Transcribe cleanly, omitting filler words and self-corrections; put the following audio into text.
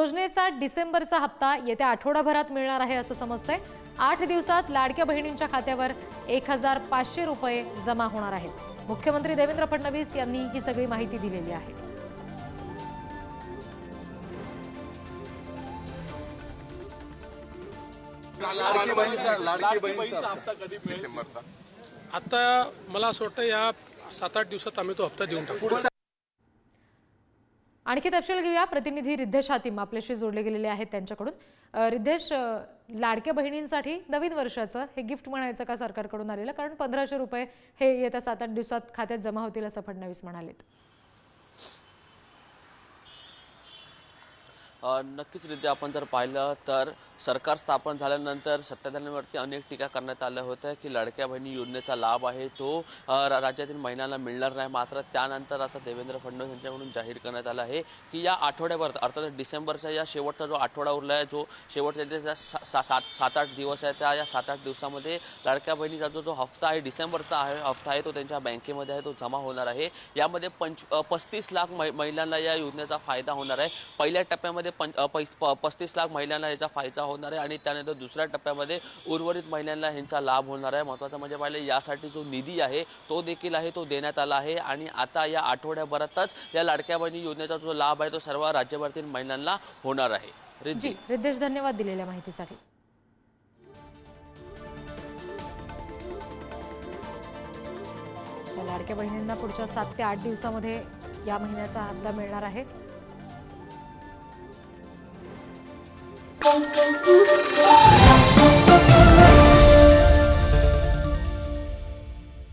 योजनेचा डिसेंबरचा हप्ता येत्या आठवडाभरात मिळणार आहे असं समजतंय। 8 दिवसात लाडक्या बहिणींच्या खात्यावर 1500 रुपये जमा होणार आहेत। मुख्यमंत्री देवेंद्र फडणवीस यांनी ही सगळी माहिती दिलेली आहे। आता मला असं वाटतं या 7-8 दिवसात आम्ही तो हप्ता देऊन टाकू। आणखी तपशील घेऊया। प्रतिनिधी रिद्धेश हातीम आपल्याशी जोडले गेलेले आहेत त्यांच्याकडून। रिद्धेश, लाडक्या बहिणींसाठी नवीन वर्षाचं हे गिफ्ट म्हणायचं का सरकारकडून आलेलं? कारण 1500 रुपये हे येत्या 7-8 दिवसात खात्यात जमा होतील असं फडणवीस म्हणालेत। नक्कीच रित्या आपण जर पाहिलं तर सरकार स्थापन झाल्यानंतर सत्ताधाऱ्यांवरती अनेक टीका करण्यात आल्या होत्या की लाडक्या बहिणी योजनेचा लाभ आहे तो राज्यातील महिलांना मिळणार नाही। मात्र त्यानंतर आता देवेंद्र फडणवीस यांच्याकडून जाहीर करण्यात आलं आहे की या आठवड्याभरात अर्थात डिसेंबरचा या शेवटचा जो आठवडा उरला आहे, जो शेवटच्या 7-8 दिवस आहे, त्या या 7-8 दिवसामध्ये लाडक्या बहिणीचा जो हफ्ता आहे, डिसेंबरचा हफ्ता आहे, तो त्यांच्या बँकेमध्ये आहे, तो जमा होणार आहे। यामध्ये 35 लाख महिलांना या योजनेचा फायदा होणार आहे। पहिल्या टप्प्यामध्ये 35 लाख महिलांना याचा फायदा होणार आहे आणि त्यानंतर दुसऱ्या टप्प्यामध्ये उर्वरित महिलांना ह्यांचा लाभ होणार आहे। महत्त्वाचं म्हणजे पाहिलं यासाठी जो निधी आहे तो देखील आहे तो देण्यात आला आहे आणि आता या आठवड्याभरातच या लाडक्या बहिणी योजनेचा जो लाभ आहे तो सर्व राज्यभरातील महिलांना होणार आहे। रिद्धेश, धन्यवाद दिलेल्या माहितीसाठी। लाडक्या बहिणींना पुढच्या 7 ते 8 दिवसामध्ये या महिन्याचा हप्ता मिळणार आहे।